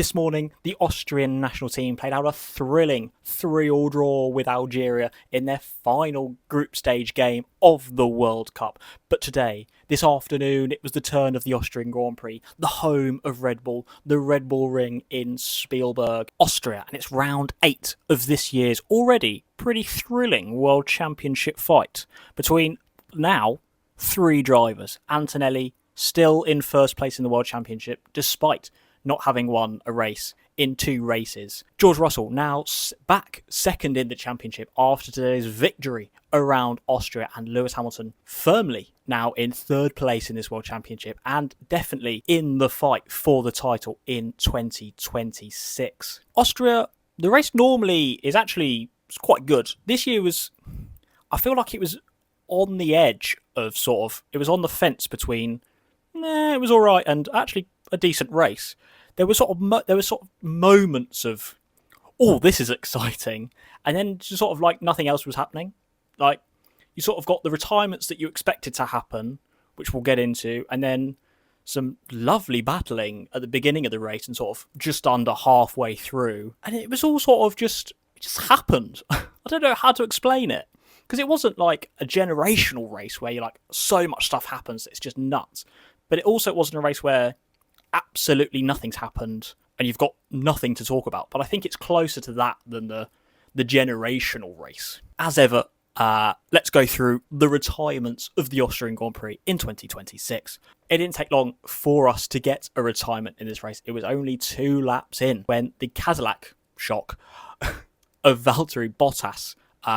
This morning, the Austrian national team played out a thrilling 3-3 draw with Algeria in their final group stage game of the World Cup. But today, this afternoon, it was the turn of the Austrian Grand Prix, the home of Red Bull, the Red Bull Ring in Spielberg, Austria, and it's round 8 of this year's already pretty thrilling World Championship fight between now 3 drivers. Antonelli still in first place in the World Championship, despite not having won a race in 2 races. George Russell now back second in the championship after today's victory around Austria, and Lewis Hamilton firmly now in 3rd place in this World Championship and definitely in the fight for the title in 2026. Austria, the race normally is actually quite good. This year I feel like it was on the edge of it was on the fence between, it was all right and actually a decent race. There were sort of moments of, oh, this is exciting, and then just sort of like nothing else was happening. Like you sort of got the retirements that you expected to happen, which we'll get into, and then some lovely battling at the beginning of the race and sort of just under halfway through, and it was all sort of it just happened. I don't know how to explain it, because it wasn't like a generational race where you're like so much stuff happens that it's just nuts, but it also wasn't a race where absolutely nothing's happened and you've got nothing to talk about. But I think it's closer to that than the generational race. As ever, let's go through the retirements of the Austrian Grand Prix in 2026. It didn't take long for us to get a retirement in this race. It was only 2 laps in when the Cadillac shock of Valtteri Bottas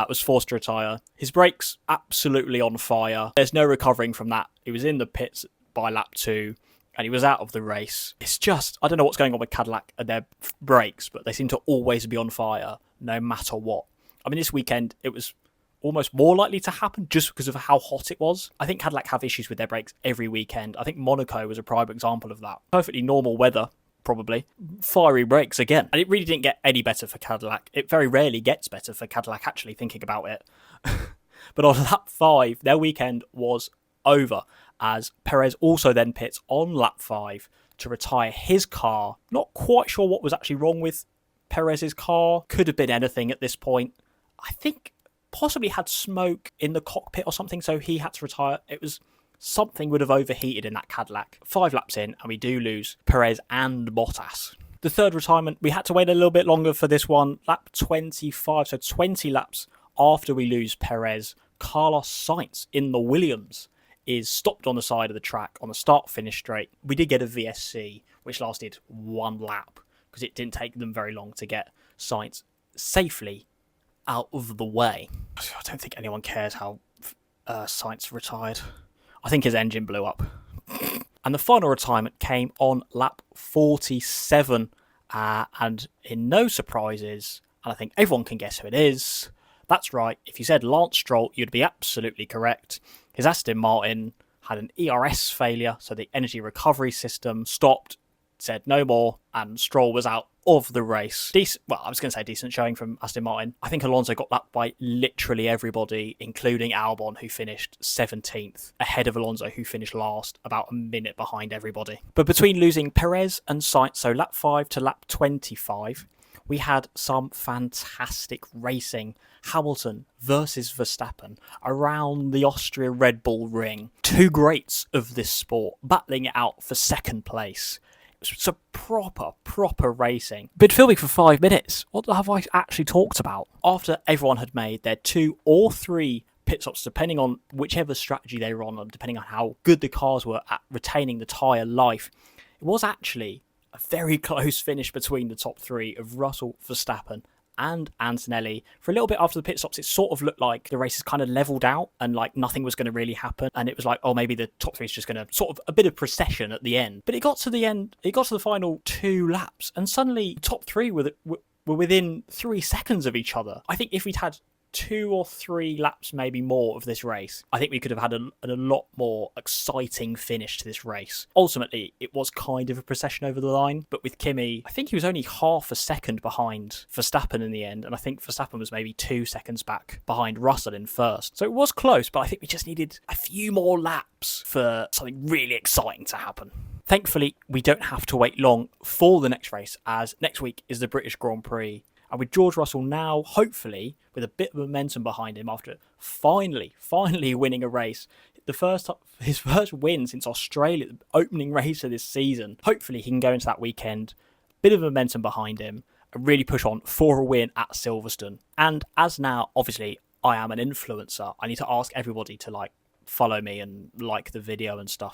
was forced to retire. His brakes absolutely on fire. There's no recovering from that. He was in the pits by lap 2. And he was out of the race. It's just, I don't know what's going on with Cadillac and their brakes, but they seem to always be on fire, no matter what. I mean, this weekend, it was almost more likely to happen just because of how hot it was. I think Cadillac have issues with their brakes every weekend. I think Monaco was a prime example of that. Perfectly normal weather, probably. Fiery brakes again. And it really didn't get any better for Cadillac. It very rarely gets better for Cadillac, actually, thinking about it. But on lap 5, their weekend was over, as Perez also then pits on lap 5 to retire his car. Not quite sure what was actually wrong with Perez's car. Could have been anything at this point. I think possibly had smoke in the cockpit or something, so he had to retire. It was something would have overheated in that Cadillac. 5 laps in, and we do lose Perez and Bottas. The 3rd retirement, we had to wait a little bit longer for this one. Lap 25, so 20 laps after we lose Perez, Carlos Sainz in the Williams is stopped on the side of the track on the start-finish straight. We did get a VSC, which lasted 1 lap, because it didn't take them very long to get Sainz safely out of the way. I don't think anyone cares how Sainz retired. I think his engine blew up. And the final retirement came on lap 47, and in no surprises, and I think everyone can guess who it is. That's right, if you said Lance Stroll, you'd be absolutely correct. His Aston Martin had an ERS failure, so the energy recovery system stopped, said no more, and Stroll was out of the race. I was going to say decent showing from Aston Martin. I think Alonso got that by literally everybody, including Albon, who finished 17th, ahead of Alonso, who finished last, about a minute behind everybody. But between losing Perez and Sainz, so lap 5 to lap 25, we had some fantastic racing. Hamilton versus Verstappen around the Austria Red Bull Ring. 2 greats of this sport battling it out for 2nd place. It was a proper racing. Been filming for 5 minutes. What have I actually talked about? After everyone had made their 2 or 3 pit stops, depending on whichever strategy they were on, or depending on how good the cars were at retaining the tyre life, it was actually a very close finish between the top 3 of Russell, Verstappen and Antonelli. For a little bit after the pit stops, it sort of looked like the race is kind of leveled out and like nothing was going to really happen. And it was like, oh, maybe the top 3 is just going to sort of a bit of procession at the end. But it got to the end, it got to the final 2 laps, and suddenly top 3 were within 3 seconds of each other. I think if we'd had 2 or 3 laps, maybe more, of this race, I think we could have had a lot more exciting finish to this race. Ultimately, it was kind of a procession over the line, but with Kimi, I think he was only half a second behind Verstappen in the end, and I think Verstappen was maybe 2 seconds back behind Russell in first. So it was close, but I think we just needed a few more laps for something really exciting to happen. Thankfully, we don't have to wait long for the next race, as next week is the British Grand Prix. And with George Russell now, hopefully, with a bit of momentum behind him after finally winning a race, his first win since Australia, the opening race of this season. Hopefully, he can go into that weekend, bit of momentum behind him, and really push on for a win at Silverstone. And as now, obviously, I am an influencer, I need to ask everybody to follow me and like the video and stuff.